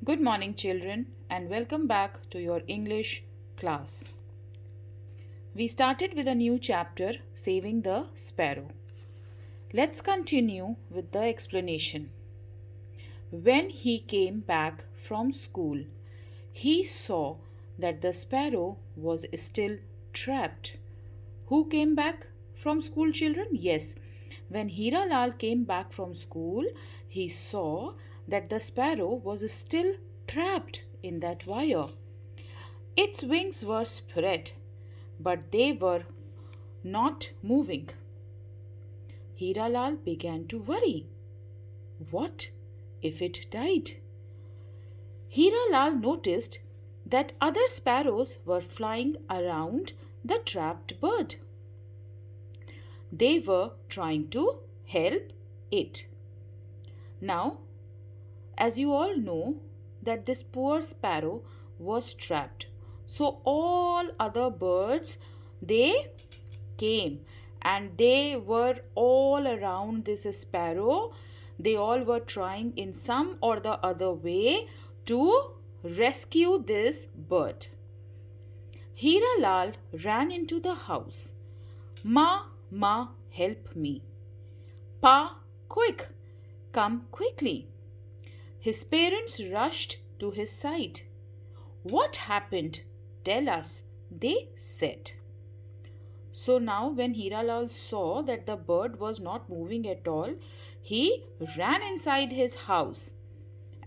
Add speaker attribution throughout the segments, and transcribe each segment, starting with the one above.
Speaker 1: Good morning, children, and welcome back to your English class. We started with a new chapter, Saving the Sparrow. Let's continue with the explanation. When he came back from school, he saw that the sparrow was still trapped. Who came back from school, children? Yes. When Hira Lal came back from school, he saw that the sparrow was still trapped in that wire. Its wings were spread, but they were not moving. Hira Lal began to worry. What if it died? Hira Lal noticed that other sparrows were flying around the trapped bird. They were trying to help it. Now, as you all know, that this poor sparrow was trapped. So all other birds, they came and they were all around this sparrow. They all were trying in some or the other way to rescue this bird. Hira Lal ran into the house. Ma, help me. Pa, quick, come quickly. His parents rushed to his side. What happened? Tell us, they said. So now when Hira Lal saw that the bird was not moving at all, he ran inside his house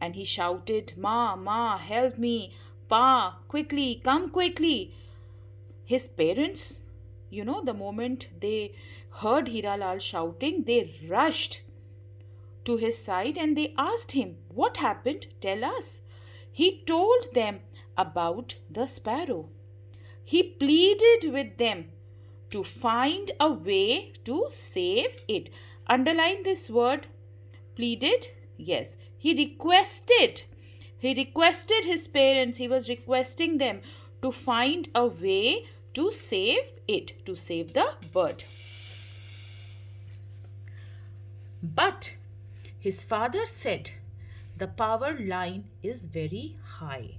Speaker 1: and he shouted, Ma, help me. Pa, quickly, come quickly. His parents, the moment they heard Hira Lal shouting, they rushed to his side and they asked him, What happened? Tell us. He told them about the sparrow. He pleaded with them to find a way to save it. Underline this word, pleaded. Yes, he requested his parents, he was requesting them to find a way to save it, to save the bird. But his father said, the power line is very high.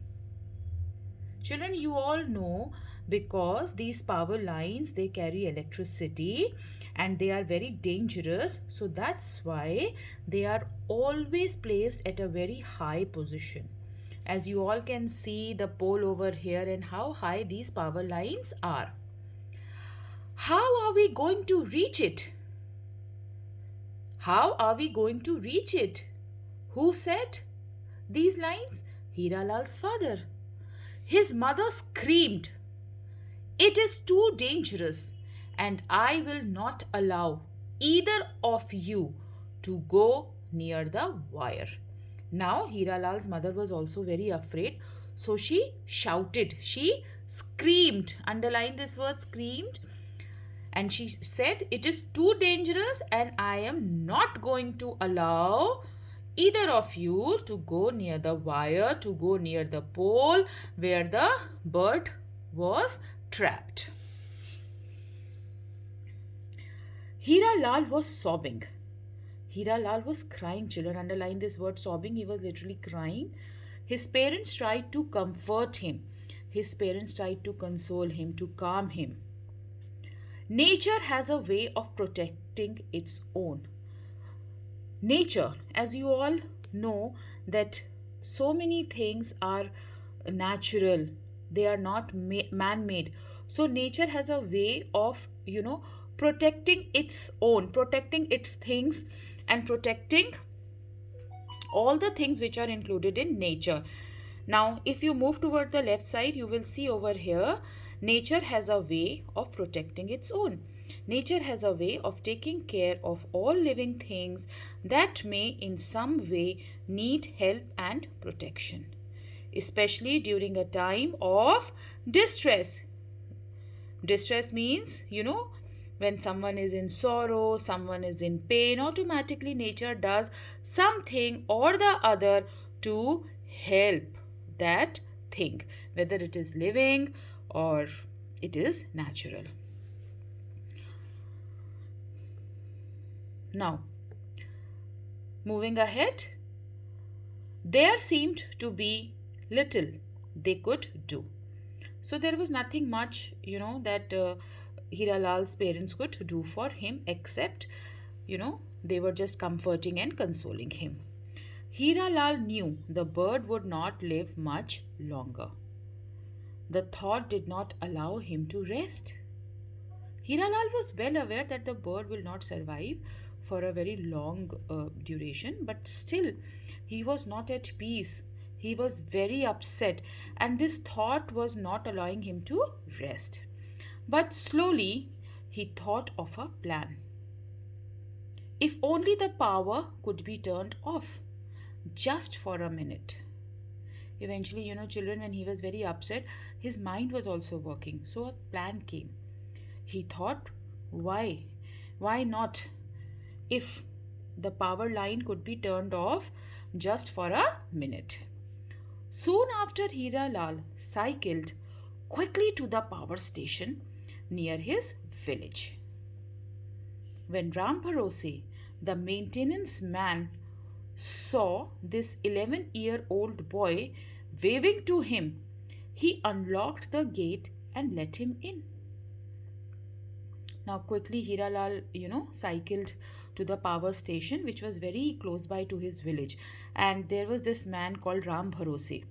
Speaker 1: Children, you all know, because these power lines, they carry electricity and they are very dangerous. So that's why they are always placed at a very high position. As you all can see the pole over here and how high these power lines are. How are we going to reach it? How are we going to reach it? Who said these lines? Hira Lal's father. His mother screamed, It is too dangerous and I will not allow either of you to go near the wire. Now Hira Lal's mother was also very afraid. So she shouted, she screamed, underline this word, screamed. And she said, it is too dangerous and I am not going to allow either of you to go near the wire, to go near the pole where the bird was trapped. Hira Lal was sobbing. Hira Lal was crying. Children, underline this word, sobbing. He was literally crying. His parents tried to comfort him. His parents tried to console him, to calm him. Nature has a way of protecting its own. Nature, as you all know, that so many things are natural. They are not man-made. So nature has a way of, protecting its own, protecting its things and protecting all the things which are included in nature. Now, if you move toward the left side, you will see over here, nature has a way of protecting its own. Nature has a way of taking care of all living things that may in some way need help and protection, especially during a time of distress. Distress means, when someone is in sorrow, someone is in pain, automatically nature does something or the other to help that thing, whether it is living or it is natural. Now, moving ahead, there seemed to be little they could do. So there was nothing much, that Hira Lal's parents could do for him, except, they were just comforting and consoling him. Hira Lal knew the bird would not live much longer. The thought did not allow him to rest. Hira Lal was well aware that the bird will not survive for a very long duration, but still he was not at peace. He was very upset, and this thought was not allowing him to rest. But slowly he thought of a plan. If only the power could be turned off, just for a minute. Eventually, children, when he was very upset, his mind was also working. So a plan came. He thought, why? Why not? If the power line could be turned off just for a minute. Soon after, Hira Lal cycled quickly to the power station near his village. When Ram Bharose, the maintenance man, saw this 11-year-old boy waving to him, he unlocked the gate and let him in. Now quickly Hira Lal, cycled to the power station, which was very close by to his village. And there was this man called Ram Bharose.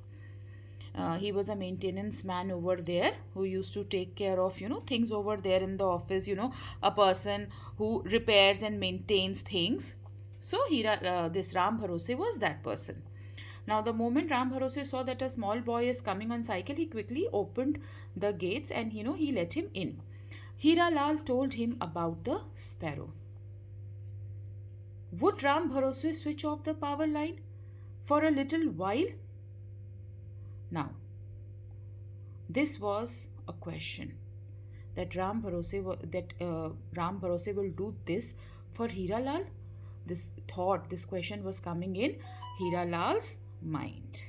Speaker 1: He was a maintenance man over there who used to take care of, things over there in the office, a person who repairs and maintains things. So this Ram Bharose was that person. Now the moment Ram Bharose saw that a small boy is coming on cycle, he quickly opened the gates and, he let him in. Hira Lal told him about the sparrow. Would Ram Bharose switch off the power line for a little while? Now, this was a question that Ram Bharose will do this for Hira Lal. This question was coming in Hira Lal's mind.